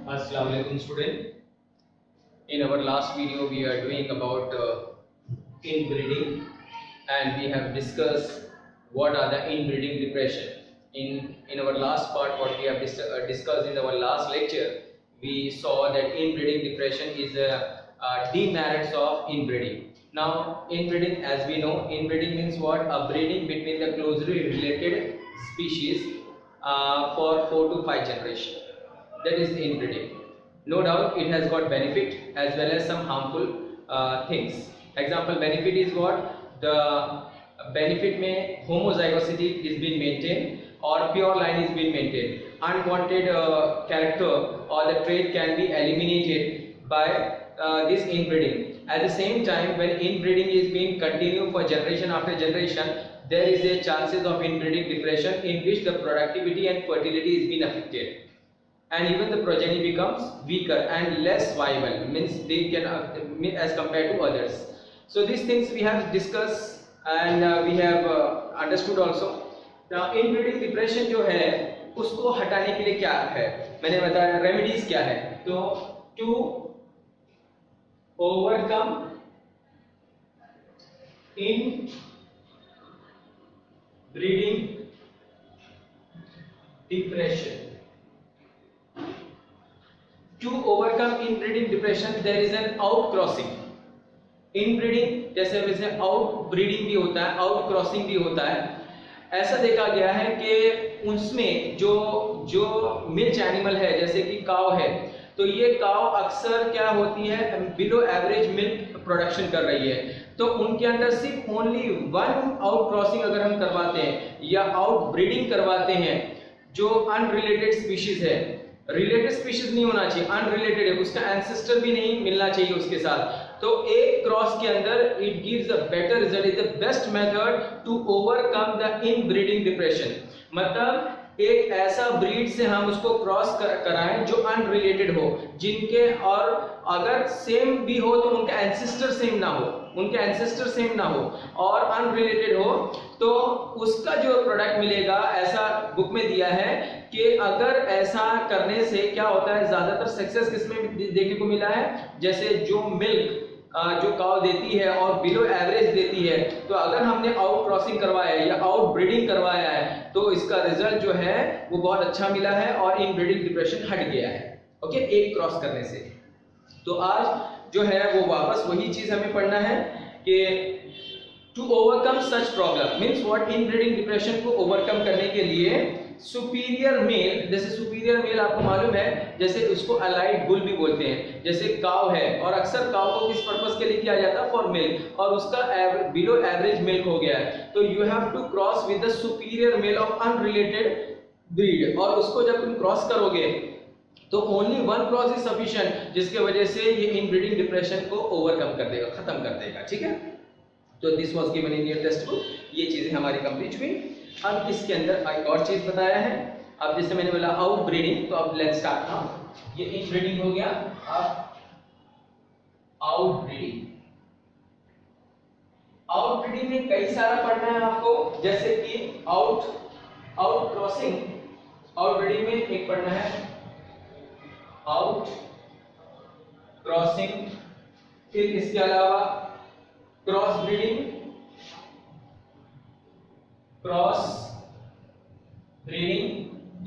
Assalamu alaikum student. In our last video we are doing about inbreeding, and we have discussed what are the inbreeding depression. In our last part, what we have discussed in our last lecture, we saw that inbreeding depression is a demerits of inbreeding. Now inbreeding, as we know, inbreeding means what? A breeding between the closely related species for 4 to 5 generations. That is inbreeding. No doubt it has got benefit as well as some harmful things. Example benefit is what? The benefit में homozygosity is being maintained or pure line is being maintained. Unwanted character or the trait can be eliminated by this inbreeding. At the same time, when inbreeding is being continued for generation after generation, there is a chances of inbreeding depression in which the productivity and fertility is being affected, and even the progeny becomes weaker and less viable, means they can as compared to others. So these things we have discussed and we have understood also. Now inbreeding depression जो है उसको हटाने के लिए क्या है, मैंने बताया रेमेडीज क्या है. तो to overcome inbreeding depression. To overcome inbreeding depression, there is an outcrossing. Inbreeding जैसे वैसे आउटब्रीडिंग भी होता है, आउटक्रॉसिंग भी होता है. ऐसा देखा गया है कि उसमें जो मिल्क एनिमल है, जैसे कि काव है, तो ये काव अक्सर क्या होती है, बिलो एवरेज मिल्क प्रोडक्शन कर रही है. तो उनके अंदर सिर्फ ओनली वन आउटक्रॉसिंग अगर हम करवाते हैं या आउटब्रीडिंग करवाते हैं, जो अनरिलेटेड स्पीशीज है, रिलेटेड स्पीशीज नहीं होना चाहिए, अनरिलेटेड है, उसका एंसेस्टर भी नहीं मिलना चाहिए उसके साथ, तो एक क्रॉस के अंदर it gives a better result, is the best method to overcome the inbreeding depression. मतलब एक ऐसा ब्रीड से हम उसको क्रॉस कराएं जो अनरिलेटेड हो, जिनके और अगर सेम भी हो तो उनका एंसेस्टर सेम ना हो, उनके एंसेस्टर सेम ना हो और अनरिलेटेड हो, तो उसका जो प्रोडक्ट मिलेगा, ऐसा बुक में दिया है कि अगर ऐसा करने से क्या होता है, ज्यादातर सक्सेस किसमें देखने को मिला है, जैसे जो मिल्क जो काव देती है और बिलो एवरेज देती है, तो अगर हमने आउट क्रॉसिंग करवाया है या आउट ब्रीडिंग करवाया है तो इसका रिजल्ट जो है वो बहुत अच्छा मिला है और इनब्रीडिंग डिप्रेशन हट गया है. ओके, एक क्रॉस करने से. तो आज जो है वो वापस वही चीज हमें पढ़ना है कि to overcome such problem means what, inbreeding depression को ओवरकम करने के लिए सुपीरियर मेल, जैसे सुपीरियर मेल आपको मालूम है, जैसे उसको अलाइड बुल भी बोलते हैं, जैसे काव है और अक्सर काव को किस पर्पस के लिए किया जाता है, फॉर मिल्क, और उसका बिलो एवरेज मिल्क हो गया है, तो you have to cross with the superior male of unrelated breed, और उसको जब तुम क्रॉस करोगे तो only one cross is sufficient, जिसके वजह से ये इनब्रीडिंग डिप्रेशन को ओवरकम कर देगा, खत्म कर देगा. ठीक है, तो this was given in your text book. ये चीजें हमारी कंप्लीट हुई. अब इसके अंदर एक और चीज बताया है. अब जैसे मैंने बोला आउट ब्रीडिंग, तो अब लेट्स स्टार्ट नाउ. ये इनब्रीडिंग हो गया, अब आउट ब्रीडिंग. आउट ब्रीडिंग में कई सारा पढ़ना है आपको, जैसे कि आउट क्रॉसिंग. आउट ब्रीडिंग में एक पढ़ना है आउट क्रॉसिंग, फिर इसके अलावा क्रॉस ब्रीडिंग, क्रॉस ब्रीडिंग,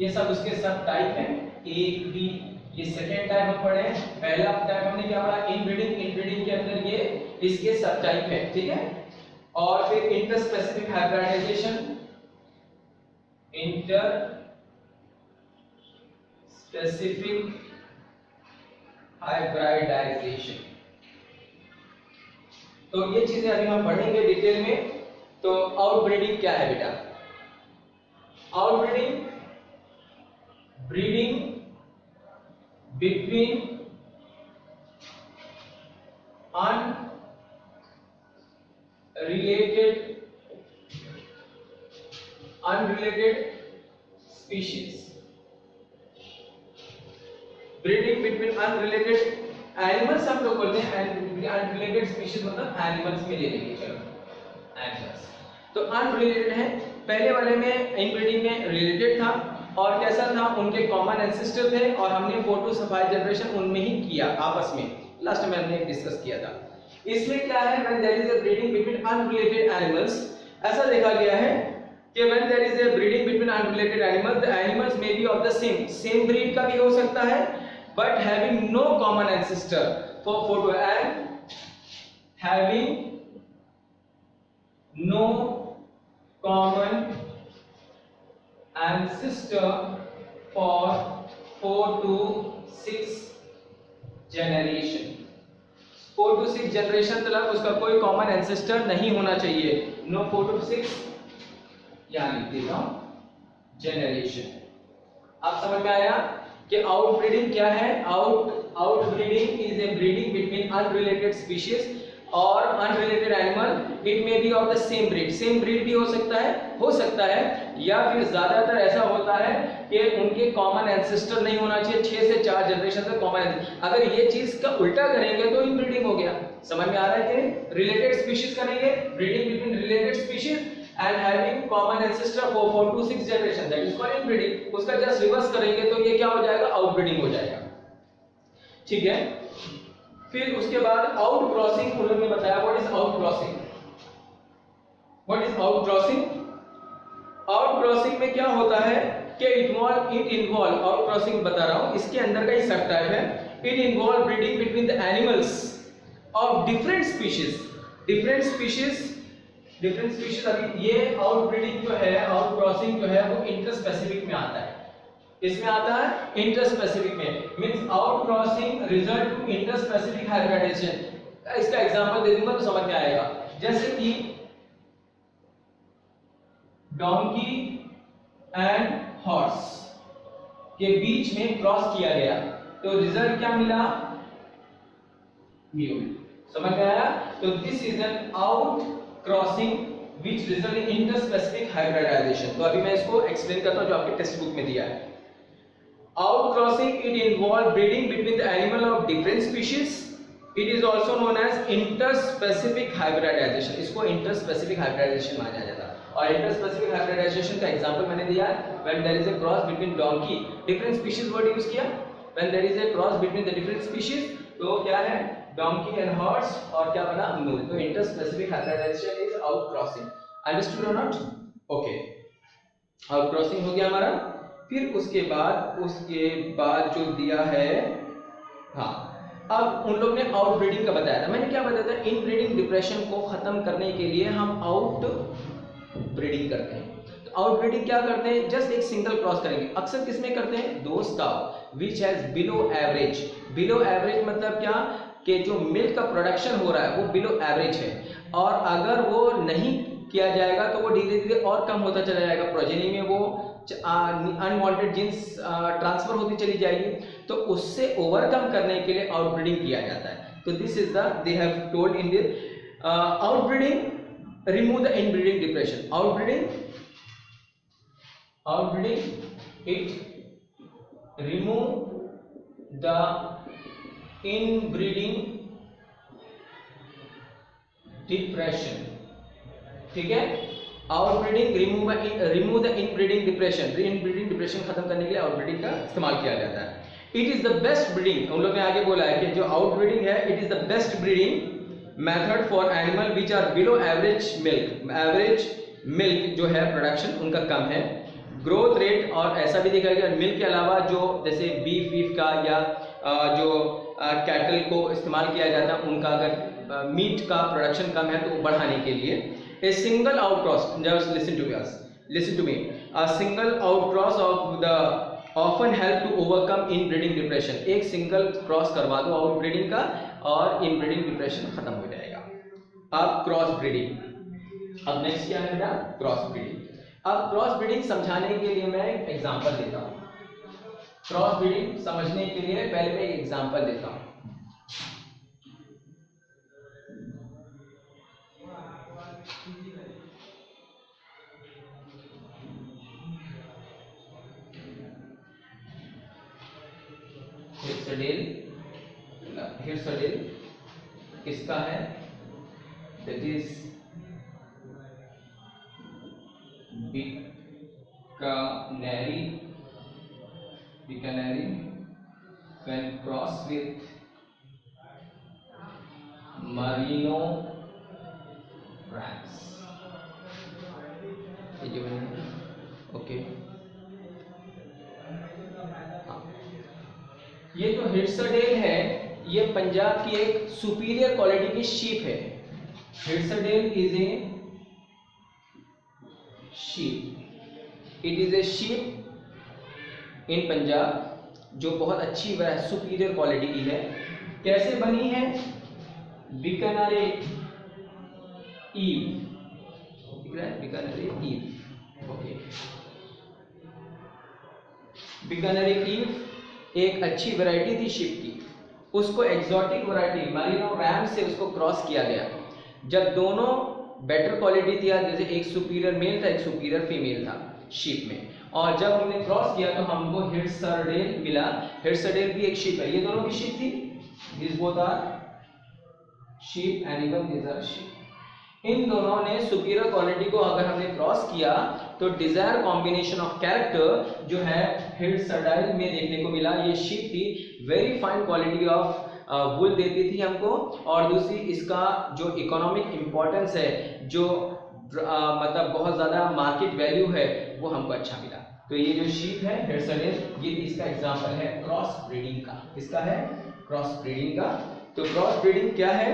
ये सब उसके सब टाइप हैं. ए बी, ये सेकेंड टाइप हम पढ़े हैं. पहला टाइप हमने क्या पढ़ा, इनब्रीडिंग. इनब्रीडिंग के अंदर ये इसके सब टाइप है. ठीक है, और फिर inter specific hybridisation, inter specific hybridisation. तो ये चीजें अभी हम पढ़ेंगे डिटेल में. तो आउटब्रीडिंग क्या है बेटा? Outbreeding, breeding between unrelated species. Breeding between unrelated animals हम लोग बोलते हैं, अनरिलेटेड स्पीशीज मतलब एनिमल्स में ले लेंगे. चलो एनिमल्स तो अनरिलेटेड है. पहले वाले में इनब्रीडिंग में रिलेटेड था, और कैसा था, उनके कॉमन एंसेस्टर थे और हमने 4 to 5 जनरेशन उनमें ही किया आपस में, लास्ट में हमने डिस्कस किया था। इसमें क्या है, when there is a breeding between unrelated animals, ऐसा देखा गया है कि when there is a breeding between unrelated animals, the animals may be of the same breed का भी हो सकता है but having no common ancestor for four to and having no common ancestor for 4 to 6 generation। 4 to 6 generation तक उसका कोई common ancestor नहीं होना चाहिए। नो 4 to 6 यहां लिख देता हूं जनरेशन। अब समझ में आया कि आउटब्रीडिंग क्या है। Outbreeding is a breeding between unrelated species और unrelated animal. It may be of the same breed भी हो सकता है या फिर ज्यादातर ऐसा होता है कि उनके कॉमन एंसेस्टर नहीं होना चाहिए, 6 से 4 जनरेशन तक कॉमन। अगर ये चीज का उल्टा करेंगे तो इनब्रीडिंग हो गया। समझ में आ रहा है कि रिलेटेड स्पीशीज करेंगे, breeding between related species and having common ancestor for 4 to 6 generation, that is called inbreeding. उसका जस्ट रिवर्स करेंगे तो ये क्या हो जाएगा, आउटब्रीडिंग हो जाएगा। ठीक है, फिर उसके बाद आउट क्रॉसिंग उन्होंने बताया। What is out crossing? What is out crossing? Out crossing में क्या होता है कि इट इन्वॉल्व आउट क्रॉसिंग बता रहा हूं, इसके अंदर का ही सब टाइप है। It involve breeding between the animals of different species. अभी ये आउट ब्रीडिंग जो है, आउट क्रॉसिंग जो है वो इंटरस्पेसिफिक में आता है। इसमें आता है इंटरस्पेसिफिक में, means out crossing result to interspecific hybridisation. इसका एग्जांपल दे दूंगा तो समझ में आएगा। जैसे कि डोंकी एंड हॉर्स के बीच में क्रॉस किया गया तो रिजल्ट क्या मिला, म्यूल। समझ में आया? तो this is an out crossing which result in interspecific hybridisation. तो अभी मैं इसको एक्सप्लेन करता हूं जो आपके टेक्स्ट बुक में दिया है। Outcrossing, it involves breeding between the animal of different species. It is also known as interspecific hybridization. इसको interspecific hybridization माना जाता है। और interspecific hybridization का एग्जांपल मैंने दिया है। When there is a cross between donkey, different species word use किया। When there is a cross between the different species, तो क्या है, donkey and horse, और क्या बना, mule। तो interspecific hybridization is outcrossing. Understood or not? Okay. Outcrossing हो गया हमारा। फिर उसके बाद जो दिया है, हाँ, अब उन लोग ने आउटब्रीडिंग का बताया था। मैंने क्या बताया था, इनब्रीडिंग डिप्रेशन को खत्म करने के लिए हम आउट ब्रीडिंग करते हैं। तो आउटब्रीडिंग क्या करते हैं, जस्ट एक सिंगल क्रॉस करेंगे। अक्सर किसमें करते हैं, those cow which has below average. Below average मतलब क्या, कि जो मिल्क का प्रोडक्शन हो रहा है वो बिलो एवरेज है, और अगर वो नहीं किया जाएगा तो वो धीरे धीरे और कम होता चला जाएगा, प्रोजेनी में वो अनवांटेड जीन्स ट्रांसफर होती चली जाएगी। तो उससे ओवरकम करने के लिए आउटब्रीडिंग किया जाता है। तो this is the they have told in this outbreeding remove the inbreeding depression. Outbreeding it remove the inbreeding depression. ठीक है, outbreeding remove the inbreeding depression. Inbreeding depression खत्म करने के लिए आउटब्रीडिंग का इस्तेमाल किया जाता है। It is the best breeding, उन लोगों ने आगे बोला है कि जो आउटब्रीडिंग है, it is the best breeding method for animal which are below average milk. Average milk जो है प्रोडक्शन उनका कम है, ग्रोथ रेट, और ऐसा भी देखा गया मिल्क के अलावा जो जैसे बीफ का या जो कैटल को इस्तेमाल किया जाता है उनका अगर मीट का प्रोडक्शन कम है तो वो बढ़ाने के लिए a single outcross, just listen to me, a single outcross of the often help to overcome inbreeding depression। एक सिंगल क्रॉस करवा दो आउटब्रीडिंग का और इनब्रीडिंग डिप्रेशन खत्म हो जाएगा। अब क्रॉस ब्रीडिंग, अब नेक्स्ट क्या है बेटा, क्रॉस ब्रीडिंग। अब क्रॉस ब्रीडिंग समझाने के लिए मैं एक एग्जांपल देता हूं। क्रॉस ब्रीडिंग समझने के लिए पहले मैं एक एग्जांपल देता हूं। हिर्सडेल किसका है, that is Bikaneri Bicanary when crossed with Merino rams. ये जो है ओके, ये जो हिर्सडेल है ये पंजाब की एक सुपीरियर क्वालिटी की शीप है। Hissardale is a sheep, it is a sheep in Punjab जो बहुत अच्छी व सुपीरियर क्वालिटी की है। कैसे बनी है? बीकानेर ईव, दिख रहा है Bikaner ewe, okay. Bikaner ewe एक अच्छी वैरायटी थी शिप की, उसको एक्सोटिक वैरायटी मरीनो रैम से उसको क्रॉस किया गया। जब दोनों बेटर क्वालिटी थी, जैसे एक सुपीरियर मेल था एक सुपीरियर फीमेल था शिप में, और जब हमने क्रॉस किया तो हमको हिर्सडेल मिला। हिर्सडेल भी एक शिप है, ये दोनों की शिप थी, this both are sheep animal, this are sheep. इन दोनों ने सुपीरियर क्वालिटी को अगर हमने क्रॉस किया तो डिजायर कॉम्बिनेशन ऑफ कैरेक्टर जो है हिर्सडेल में देखने को मिला। ये शीप थी, very fine quality of wool देती थी हमको, और दूसरी इसका जो इकोनॉमिक इंपॉर्टेंस है, जो मतलब बहुत ज्यादा मार्केट वैल्यू है, वो हमको अच्छा मिला। तो ये जो शीप है हिर्सडेल, ये इसका एग्जांपल है क्रॉस ब्रीडिंग का। किसका है? क्रॉस ब्रीडिंग का। तो क्रॉस ब्रीडिंग क्या है?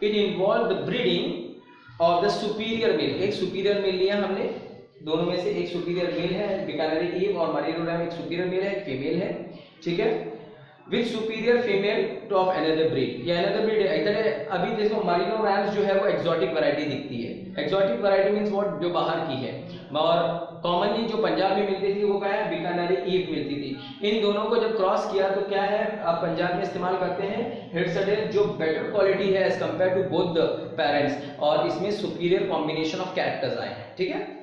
It involve the breeding of the superior male. एक सुपीरियर मेल लिया हमने, दोनों में से एक सुपीरियर मेल है, बीकानेर ईव और मरीनो रैम एक सुपीरियर मेल है, एक फीमेल है, ठीक है, with superior female to of another breed. ये अनदर ब्रीड है। इधर अभी देखो मरीनो रैम्स जो है वो एक्सोटिक वैरायटी दिखती है। Exotic variety means what? जो बाहर की है, और कॉमनली जो पंजाब में मिलती थी वो क्या है? बीकानेर ईव मिलती थी। इन दोनों को जब क्रॉस किया तो क्या है, आप पंजाब में इस्तेमाल करते हैं हिर्सडेल, जो बेटर क्वालिटी है as compare to both the parents, और इसमें सुपीरियर कॉम्बिनेशन ऑफ कैरेक्टर्स आए हैं, ठीक है।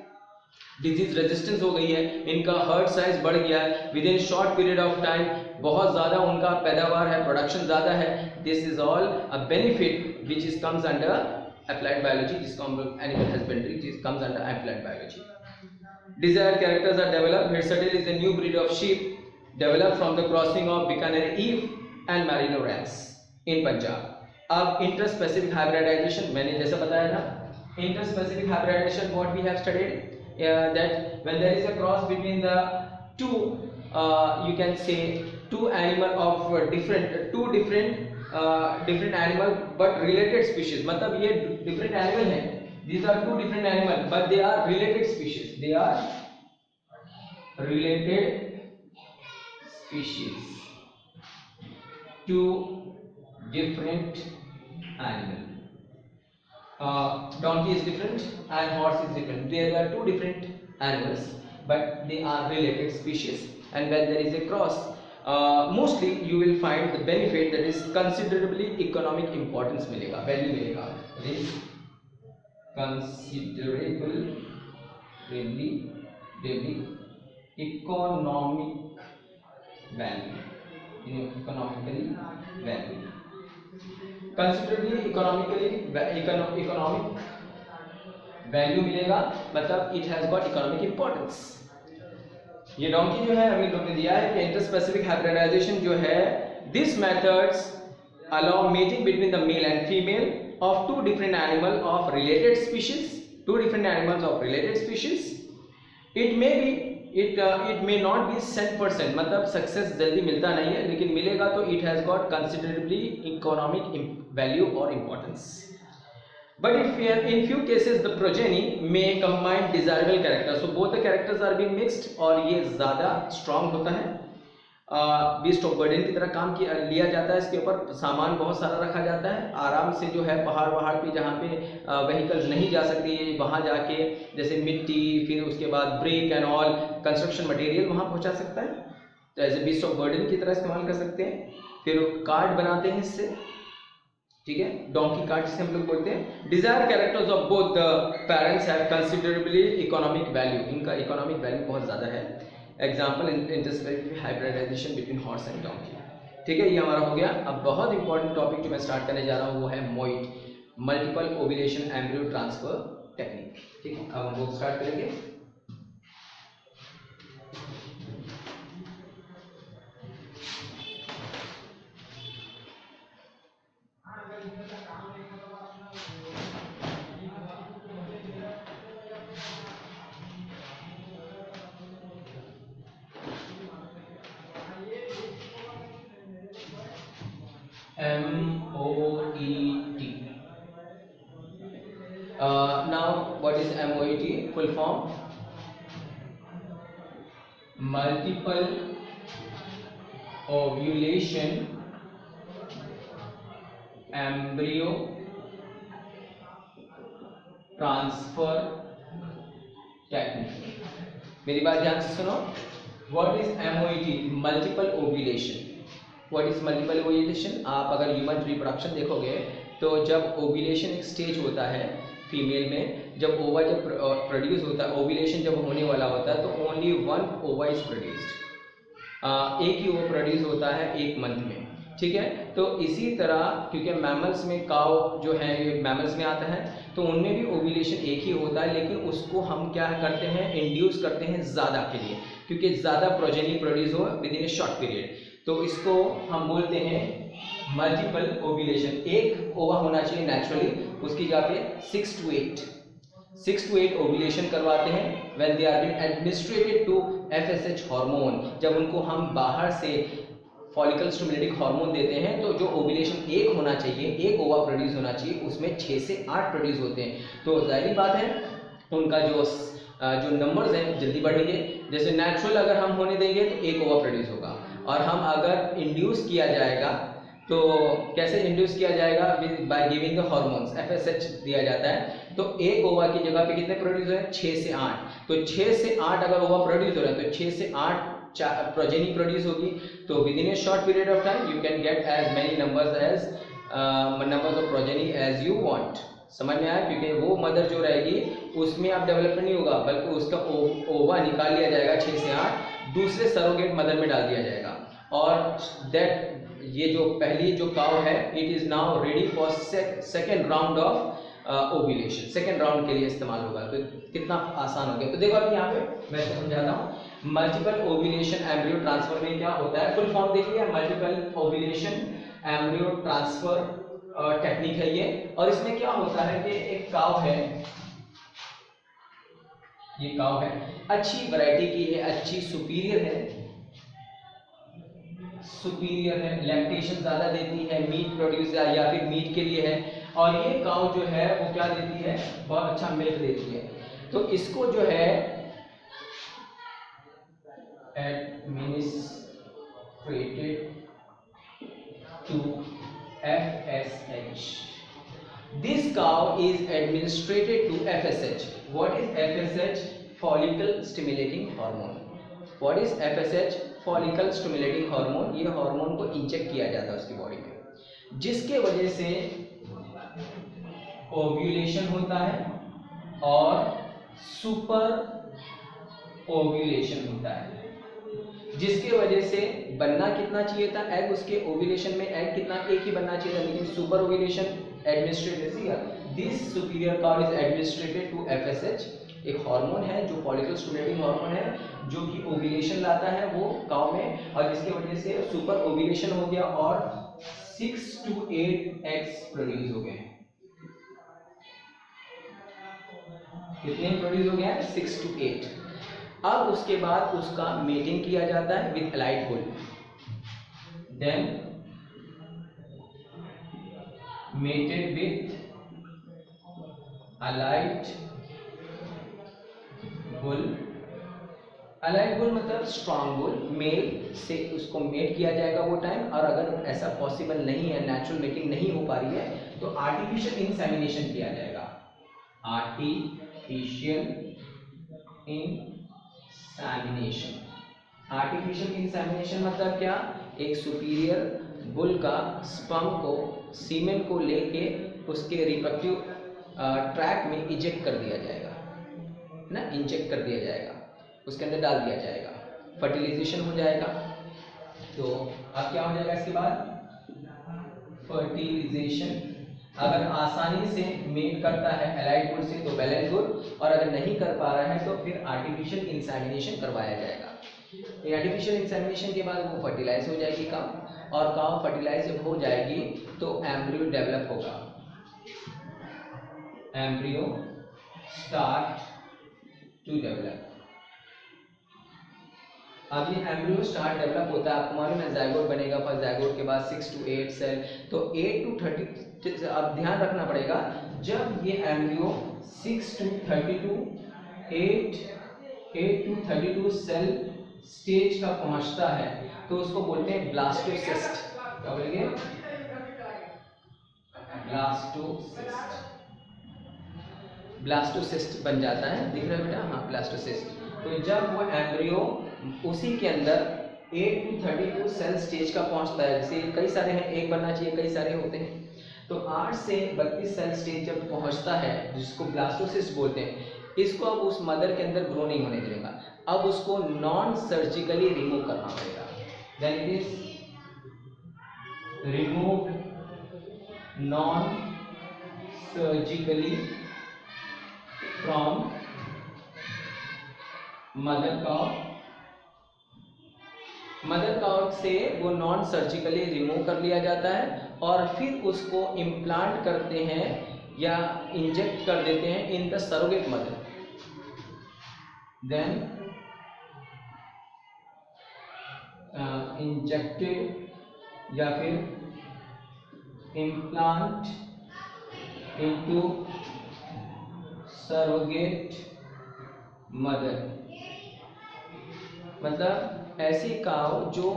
डिजीज रेजिस्टेंस हो गई है, इनका हर्ड साइज बढ़ गया है with in short period of time, बहुत ज्यादा उनका पैदावार है, प्रोडक्शन ज्यादा है। This is all a benefit which is comes under applied biology, जिसको हम लोग एनिमल हस्बेंड्री, जिस comes under applied biology. Desired characters are developed. Hirserdale is a new breed of sheep developed from the crossing of Bikaner Eve and Merino rams in Punjab. अब interspecific hybridization मैंने जैसा बताया था, interspecific hybridization what we have studied, that when there is a cross between the two, you can say two animal of different animal but related species, मतलब ये different animal है, these are two different animal but they are related species, they are related species, two different animal. Donkey is different and horse is different, there are two different animals but they are related species, and when there is a cross, mostly you will find the benefit, that is considerably economic importance मिलेगा, value मिलेगा, that is considerably economic value, economically value, considerably economic value मिलेगा, मतलब it has got economic importance। ये donkey जो है हमें लोग ने दिया है कि इंटरस्पेसिफिक हाइब्रिडाइजेशन जो है, this methods allow mating between the male and female of two different animals of related species, two different animals of related species. It may be it may not be 100%, मतलब success जल्दी मिलता नहीं है, लेकिन मिलेगा तो it has got considerably economic value or importance. But if in few cases the progeny may combine desirable characters, so both the characters are being mixed, और ये ज़्यादा strong होता है, बीस्ट ऑफ बर्डन की तरह काम किया लिया जाता है, इसके ऊपर सामान बहुत सारा रखा जाता है, आराम से जो है पहाड़ पे जहाँ पे व्हीकल्स नहीं जा सकती, वहाँ जाके जैसे मिट्टी, फिर उसके बाद brick and all construction material वहाँ पहुँचा सकता है, तो as a beast of burden की तरह इस्तेमाल कर सकते हैं। फिर कार्ड बनाते हैं इससे, ठीक है, डोंकी कार्ड से हम लोग बोलते हैं। Desire characters of both the parents have considerably economic value, इनका इकोनॉमिक वैल्यू बहुत ज़्यादा है। Example interspecific hybridisation between horse and donkey, ठीक है, ये हमारा हो गया। अब बहुत इंपॉर्टेंट टॉपिक जो मैं स्टार्ट करने जा रहा हूँ वो है Moët, multiple ovulation embryo transfer technique, ठीक है। अब हम लोग स्टार्ट करेंगे। MOET. Now what is MOET? Full form: multiple ovulation embryo transfer technique. मेरी बात ध्यान से सुनो। What is MOET? Multiple ovulation. What is multiple ovulation? आप अगर ह्यूमन रिप्रोडक्शन देखोगे तो जब ओव्यूलेशन एक स्टेज होता है फीमेल में, जब ओवा जब प्रोड्यूस होता है, ओव्यूलेशन जब होने वाला होता है, तो ओनली वन ओवा इज प्रोड्यूस्ड। एक ही ओवा प्रोड्यूस होता है एक मंथ में, ठीक है। तो इसी तरह क्योंकि मैमल्स में काउ जो है ये मैमल्स में आता है, तो उनमें भी ओव्यूलेशन एक ही होता है, लेकिन उसको हम क्या करते हैं, इंड्यूस करते हैं ज़्यादा के लिए, क्योंकि ज़्यादा प्रोजेनी प्रोड्यूस हो with in a short period. तो इसको हम बोलते हैं मल्टीपल ओव्यूलेशन। एक ओवा होना चाहिए नेचुरली, उसकी जगह पे 6 to 8 ओव्यूलेशन करवाते हैं when they are being administrated to FSH hormone. जब उनको हम बाहर से फॉलिकल स्टिमुलेटिंग हार्मोन देते हैं, तो जो ओव्यूलेशन एक होना चाहिए, एक ओवा प्रोड्यूस होना चाहिए, उसमें 6 से 8 प्रोड्यूस होते हैं। तो जाहिर बात है उनका जो नंबर्स हैं जल्दी बढ़ेंगे। जैसे नेचुरल अगर हम होने देंगे तो एक ओवा प्रोड्यूस होगा, और हम अगर इंड्यूस किया जाएगा तो कैसे इंड्यूस किया जाएगा? By giving the hormones, FSH दिया जाता है। तो एक ओवा की जगह पे कितने प्रोड्यूस हो रहे हैं? 6 से 8। तो 6 से 8 अगर ओवा प्रोड्यूस हो रहा है तो 6 से 8 प्रोजेनी प्रोड्यूस होगी। तो within a short period of time you can get as many numbers of progeny as you want. समझ में आया? क्योंकि वो मदर जो रहेगी उसमें अब डेवलपमेंट नहीं होगा, बल्कि उसका ओवा निकाल लिया जाएगा 6 से 8, दूसरे सरोगेट मदर में डाल दिया जाएगा। और दैट ये जो पहली जो काउ है, it is now ready for second round of ovulation. Second round के लिए इस्तेमाल होगा। तो कितना आसान हो गया। तो देखो अभी यहाँ पे मैं समझाता हूँ। मल्टीपल ओव्यूलेशन एम्ब्रियो ट्रांसफर में क्या होता है, फुल फॉर्म देखिए, multiple ovulation embryo transfer technique है ये। और इसमें क्या होता है कि एक काउ है, ये काउ है, अच्छी वैरायटी की है, अच्छी सुपीरियर है, लैक्टेशन ज्यादा देती है, मीट प्रोड्यूस या फिर मीट के लिए है। और ये काउ जो है वो क्या देती है, बहुत अच्छा मिल्क देती है। तो इसको जो है administrated to FSH. This cow is administrated to FSH. What is FSH? Follicle stimulating hormone. What is FSH? Follicle stimulating hormone. ये हार्मोन को इंजेक्ट किया जाता है उसकी बॉडी में, जिसके वजह से ओव्यूलेशन होता है और सुपर ओव्यूलेशन होता है, जिसके वजह से बनना कितना चाहिए था एग, उसके ओव्यूलेशन में एग कितना, एक ही बनना चाहिए था, लेकिन super ovulation administrated. This superior cow is administrated to FSH। एक हार्मोन है जो फॉलिकल स्टिमुलेटिंग हार्मोन है, जो कि ओव्यूलेशन लाता है वो काउ में, और जिसकी वजह से सुपर ओव्यूलेशन हो गया और 6 to 8 एग्स प्रोड्यूस हो गए। कितने प्रोड्यूस हो गए? 6 to 8। अब उसके बाद उसका मेटिंग किया जाता है with allied bull, then mated with allied bull. Allied bull मतलब स्ट्रॉन्ग बुल, मेल से उसको मेट किया जाएगा वो टाइम। और अगर ऐसा पॉसिबल नहीं है, नेचुरल मेटिंग नहीं हो पा रही है, तो आर्टिफिशियल इंसेमिनेशन किया जाएगा। आर्टिफिशियल इंसेमिनेशन मतलब क्या? एक सुपीरियर बुल का स्पर्म को, सीमेन को लेके उसके रिप्रोडक्टिव ट्रैक में इंजेक्ट कर दिया जाएगा ना, इंजेक्ट कर दिया जाएगा, उसके अंदर डाल दिया जाएगा, फर्टिलाइजेशन हो जाएगा। तो अब क्या हो जाएगा इसके बाद? फर्टिलाइजेशन। अगर आसानी से मेट करता है अलाइड बुल से तो वेल एंड गुड, और अगर नहीं कर पा रहा है तो फिर आर्टिफिशियल इंसेमिनेशन करवाया जाएगा। आर्टिफिशियल इंसेमिनेशन के बाद वो फर्टिलाइज हो जाएगी काउ, और काउ फर्टिलाइज जब हो जाएगी तो एम्ब्रियो डेवलप होगा। Embryo start to develop. अब ये एम्ब्रियो स्टार्ट डेवलप होता है, आपको मालूम है जाइगोट बनेगा, फर्स्ट जाइगोट के बाद 6 to 8 सेल, तो 8 to 30, अब ध्यान रखना पड़ेगा जब ये embryo 6 to 32 8 to 32 cell stage का पहुंचता है तो उसको बोलते हैं ब्लास्टोसिस्ट। क्या बोलेंगे? ब्लास्टोसिस्ट बन जाता है, दिख रहा है बेटा? हाँ, ब्लास्टोसिस्ट। तो जब वो एम्ब्रियो उसी के अंदर 8 to 32 सेल स्टेज का पहुंचता है, जैसे कई सारे हैं, एक बनना चाहिए, कई सारे होते हैं, तो 8 से 32 सेल स्टेज जब पहुंचता है जिसको ब्लास्टोसिस्ट बोलते हैं, इसको अब उस मदर के अंदर ग्रो नहीं होने देगा, अब उसको नॉन सर्जिकली रिमूव करना पड़ेगा। Then it is remove non surgically from mother cow से वो नॉन सर्जिकली रिमूव कर लिया जाता है और फिर उसको इम्प्लांट करते हैं या इंजेक्ट कर देते हैं in the surrogate mother. Then injected या फिर इम्प्लांट इनटू सरोगेट मदर। मतलब ऐसी काव जो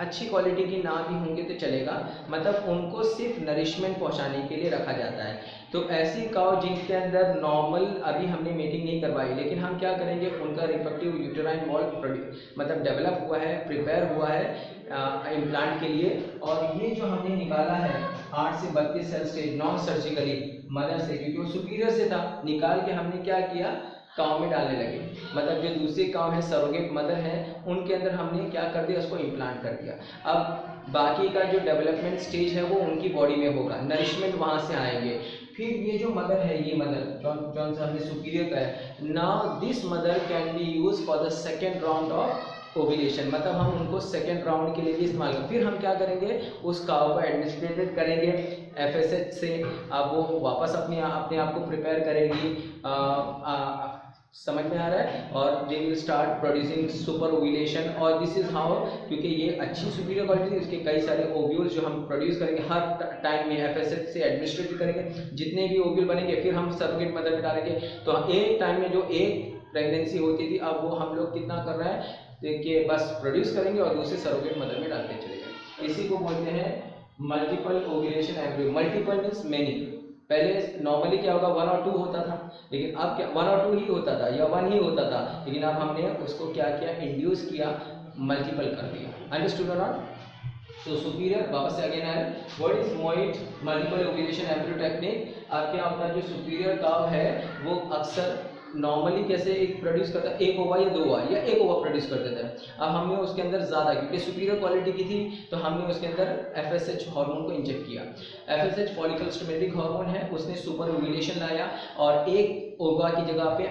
अच्छी क्वालिटी की ना भी होंगे तो चलेगा, मतलब उनको सिर्फ नरिशमेंट पहुंचाने के लिए रखा जाता है। तो ऐसी काव जिनके अंदर नॉर्मल, अभी हमने मीटिंग नहीं करवाई, लेकिन हम क्या करेंगे, उनका रिप्रोडक्टिव यूटेराइन वॉल मतलब डेवलप हुआ है, प्रिपेयर हुआ है इम्प्लांट के लिए, और ये जो हमने निकाला है 8 से 32 cell stage non surgically mother से, क्योंकि वो सुपीरियर से था, निकाल के हमने क्या किया, काव में डालने लगे। मतलब जो दूसरी काव है, सरोगेट मदर है, उनके अंदर हमने क्या कर दिया, उसको इम्प्लांट कर दिया। अब बाकी का जो डेवलपमेंट स्टेज है वो उनकी बॉडी में होगा, नरिशमेंट वहाँ से आएंगे। फिर ये जो मदर है, ये मदर जौन सा हमने सुपीरियर का है, now this mother can be use for the second round of ovulation, मतलब हम उनको सेकेंड राउंड के लिए भी इस्तेमाल करेंगे। फिर हम क्या करेंगे, उस काव को एडमिनिस्ट्रेटेड करेंगे FSH से, अब वो वापस अपने आप को प्रिपेयर करेगी, समझ में आ रहा है, और they will start producing super ovulation. और दिस इज हाउ, क्योंकि ये अच्छी सुपीरियर क्वालिटी, उसके कई सारे ओव्यूल्स जो हम प्रोड्यूस करेंगे हर टाइम में, FSH से एडमिनिस्ट्रेट करेंगे, जितने भी ओव्यूल बनेंगे फिर हम सरोगेट मदर में डालेंगे। तो एक टाइम में जो एक प्रेगनेंसी होती थी, अब वो हम लोग कितना कर रहे हैं कि बस प्रोड्यूस करेंगे और दूसरे सरोगेट मदर में डालते चले जाएंगे। इसी को बोलते हैं multiple ovulation embryo. Multiple means many. पहले नॉर्मली क्या होगा, 1 और 2 होता था, लेकिन अब क्या 1 और 2 ही होता था या 1 ही होता था, लेकिन अब हमने उसको क्या किया, इंड्यूस किया, मल्टीपल कर दिया। अंडरस्टूड और नॉट? सो सुपीरियर, वापस से अगेन आए, what is Moët multiple ovulation embryo technique. अब क्या होता है, जो सुपीरियर काव है वो अक्सर नॉर्मली कैसे एक प्रोड्यूस करता है, एक ओवा या 2 ओवा या एक ओवा प्रोड्यूस कर देता है। अब हमने उसके अंदर ज़्यादा, क्योंकि सुपीरियर क्वालिटी की थी, तो हमने उसके अंदर FSH हार्मोन को इंजेक्ट किया। FSH फॉलिकल स्टिमुलेटिंग हार्मोन है, उसने सुपर ओव्यूलेशन लाया और एक ओवा की जगह पे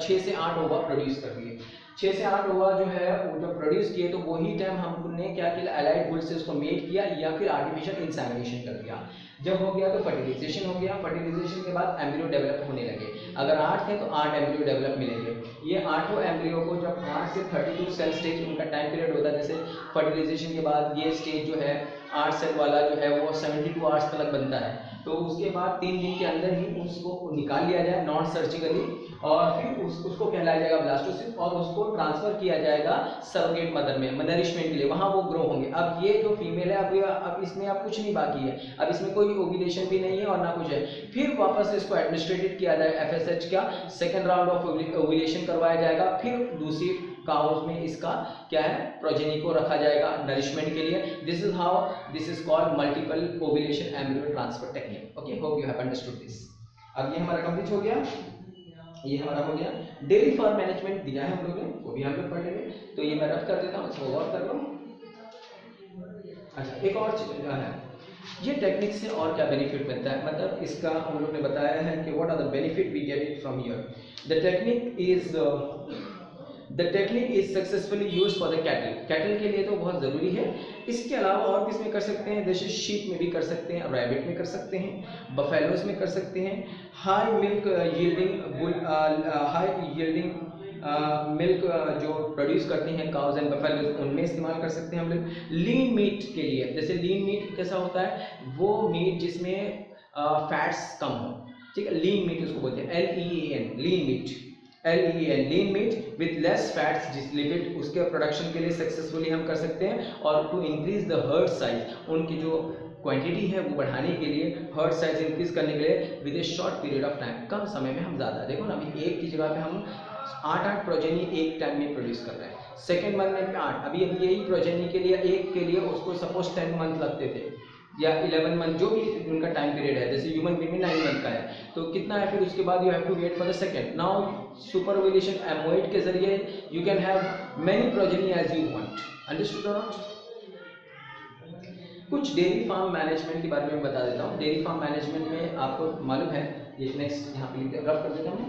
6 से 8 ओवा प्रोड्यूस कर दिए। 6 से 8 ओवा जो है वो जब प्रोड्यूस किए, तो वही टाइम हमने क्या किया, एलाइड बुल से उसको मेट किया या फिर आर्टिफिशियल इंसेमिनेशन कर दिया। जब हो गया तो फर्टिलाइजेशन हो गया, फर्टिलाइजेशन के बाद एम्ब्रियो डेवलप होने लगे। अगर 8 थे तो 8 एम्ब्रियो डेवलप मिलेंगे। ये 8 एम्ब्रियो को जब 8 से 32 सेल स्टेज उनका टाइम पीरियड होता है, जैसे फर्टिलाइजेशन के बाद ये स्टेज जो है 8 सेल वाला जो है वो 72 आवर्स तक बनता है, तो उसके बाद 3 दिन के अंदर ही उसको निकाल लिया जाए नॉन सर्जिकली, और फिर उसको कहलाया जाएगा ब्लास्टोसिस्ट, और उसको ट्रांसफर किया जाएगा सरोगेट मदर में नरिशमेंट के लिए, वहाँ वो ग्रो होंगे। अब ये जो फीमेल है, अब इसमें अब कुछ नहीं बाकी है, अब इसमें कोई ओव्यूलेशन भी नहीं है और ना कुछ है। फिर वापस से इसको एडमिनिस्ट्रेटेड किया जाए FSH का, सेकेंड राउंड ऑफ ओव्यूलेशन करवाया जाएगा, फिर दूसरी काउज में इसका क्या है, प्रोजेनी को रखा जाएगा नरिशमेंट के लिए। This is how this is called multiple ovulation embryo transfer technique. Okay, hope you have understood this. अब ये हमारा कंप्लीट हो गया, ये हमारा हो गया। डेयरी फार्म मैनेजमेंट दिया है हम लोग ने, वो भी हम लोग पढ़ लेंगे, तो ये मैं रफ कर देता हूँ, इसको गौर कर लो। अच्छा, एक और चीज है, ये टेक्निक से और क्या बेनिफिट मिलता है, मतलब इसका हम लोग ने बताया है कि what are the benefit we get it from here. The technique is successfully use for the cattle के लिए तो बहुत ज़रूरी है। इसके अलावा और किस में कर सकते हैं, जैसे शीप में भी कर सकते हैं, रैबिट में कर सकते हैं, बफेलोज में कर सकते हैं, हाई मिल्क यील्डिंग मिल्क जो प्रोड्यूस करती हैं काउज एंड बफेलोज, उनमें इस्तेमाल कर सकते हैं हम लोग। लीन मीट के लिए, जैसे लीन मीट कैसा होता है, वो मीट जिसमें फैट्स कम हो, ठीक है, लीन मीट उसको बोलते हैं, LEAN, lean meat, LEAN, lean meat with less fats, जिस लिपिड उसके प्रोडक्शन के लिए सक्सेसफुली हम कर सकते हैं। और to increase the herd size, उनकी जो क्वांटिटी है वो बढ़ाने के लिए, हर्ड साइज इंक्रीज करने के लिए with a short period of time, कम समय में हम ज़्यादा, देखो ना अभी एक की जगह पे हम 8 प्रोजेनी एक टाइम में प्रोड्यूस कर रहे हैं, सेकेंड मंथ में 8, अभी यही प्रोजेनी के लिए एक के लिए उसको सपोज 10 मंथ लगते थे या 11 मंथ, जो भी उनका टाइम पीरियड है, जैसे ह्यूमन बीइंग में 9 मंथ का है, तो कितना है, फिर उसके बाद you have to wait for the second. Now super ovulation एमोइड के जरिए you can have many progeny as you want, understood और नॉट। कुछ डेयरी फार्म मैनेजमेंट के बारे में बता देता हूँ। डेयरी फार्म मैनेजमेंट में आपको मालूम है, ये नेक्स्ट यहाँ पे रब कर देता हूँ।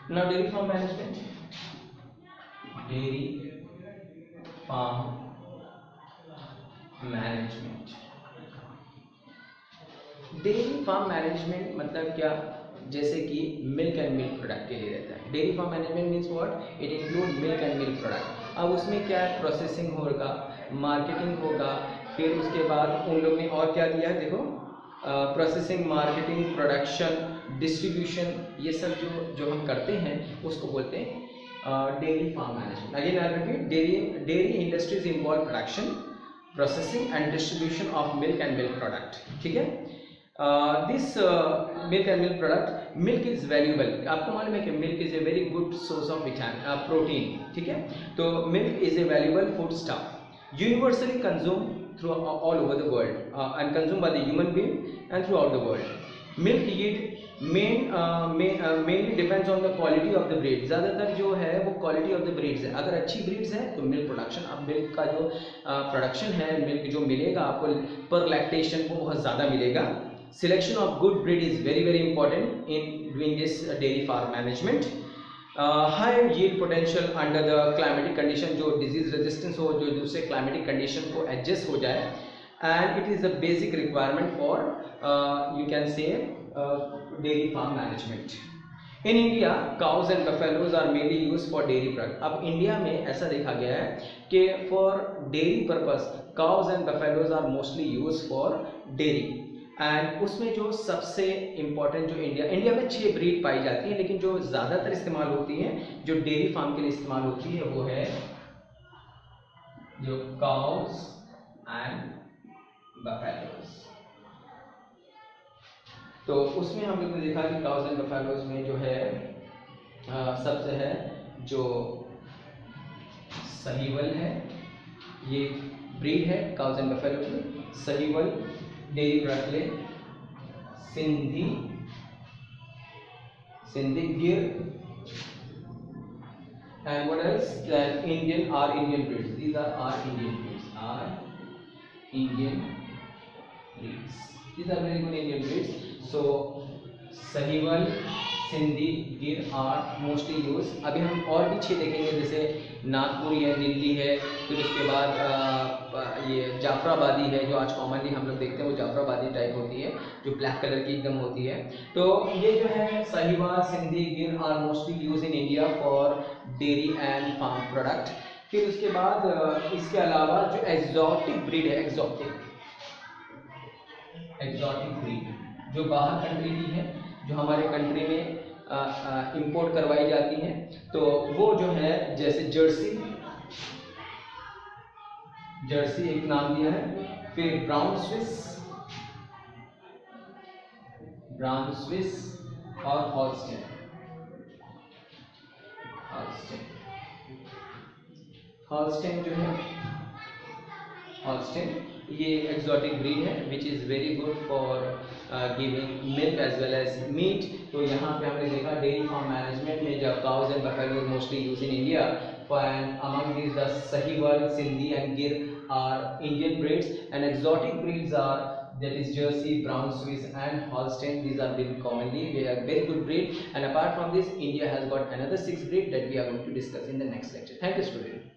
Now dairy farm management, dairy farm management, dairy farm management मतलब क्या, जैसे कि मिल्क एंड मिल्क प्रोडक्ट के लिए रहता है। Dairy farm management means what, it include milk and milk product. अब उसमें क्या है, प्रोसेसिंग होगा, मार्केटिंग होगा, फिर उसके बाद उन लोग ने और क्या दिया है, देखो प्रोसेसिंग, मार्केटिंग, प्रोडक्शन, डिस्ट्रीब्यूशन, ये सब जो हम करते हैं उसको बोलते हैं dairy farm management. Again I repeat, dairy industries involve production, processing and distribution of milk and milk product, ठीक है। This milk and milk product, milk is valuable, आपको मालूम है कि milk is a very good source of vitamin, protein, ठीक है। तो milk is a valuable food stuff, universally consumed through all over the world and consumed by the human being and throughout the world. Milk yield mainly depends on the quality of the breed. ज़्यादातर जो है वो quality of the breeds है, अगर अच्छी breeds है तो milk production, अब मिल्क का जो प्रोडक्शन है, मिल्क जो मिलेगा आपको पर लैक्टेशन वो बहुत ज़्यादा मिलेगा। Selection of good breed is very very important in doing this dairy farm management. High yield potential under the climatic condition, जो डिजीज रेजिस्टेंस हो, जो दूसरे क्लाइमेटिक कंडीशन को एडजस्ट हो जाए, and it is the basic requirement for you can say dairy farm management. In India cows and buffaloes are mainly use for dairy product. अब India में ऐसा देखा गया है कि for dairy purpose cows and buffaloes are mostly use for dairy, and उसमें जो सबसे इम्पॉर्टेंट जो इंडिया में 6 ब्रीड पाई जाती है, लेकिन जो ज़्यादातर इस्तेमाल होती हैं, जो डेयरी फार्म के लिए इस्तेमाल होती है, वो है जो काउज एंड बफेलोज। तो उसमें हम लोग ने देखा कि काउज एंड बफेलोज में जो है सबसे है जो सहीवल है, ये ब्रीड है काउज एंड बफेलोज में, सहीवल, डेयरी ब्रकले, सिंधी गिर, and what else, that Indian breeds. These are our Indian breeds, these are very good Indian breeds. So Sahiwal, Sindhi, Gir are mostly use. अभी हम और भी 6 देखेंगे, जैसे नागपुरी है, दिल्ली है, फिर उसके बाद ये जाफराबादी है, जो आज कॉमनली हम लोग देखते हैं, वो जाफराबादी टाइप होती है, जो ब्लैक कलर की एकदम होती है। तो ये जो है Sahiwal, Sindhi, Gir are mostly use in India for dairy and farm product. फिर उसके बाद इसके अलावा जो एग्जॉटिक ब्रीड है, एग्जॉटिक ब्रीड जो बाहर कंट्री की है, जो हमारे कंट्री में इंपोर्ट करवाई जाती हैं, तो वो जो है जैसे जर्सी एक नाम दिया है, फिर ब्राउन स्विस और हॉल्स्टेन। हॉल्स्टेन जो है, हॉल्स्टेन ये एक्सोटिक ब्रीड है which is very good for giving milk as well as meat. तो यहाँ पे हमने देखा डेयरी फार्म मैनेजमेंट में जब cause and buffaloes mostly use in India, and among these the Sahiwal, Sindhi and Gir are Indian breeds, and exotic breeds are that is Jersey, Brown Swiss and Holstein. These are been commonly, they are very good breed, and apart from this India has got another 6 breed that we are going to discuss in the next lecture. Thank you, student.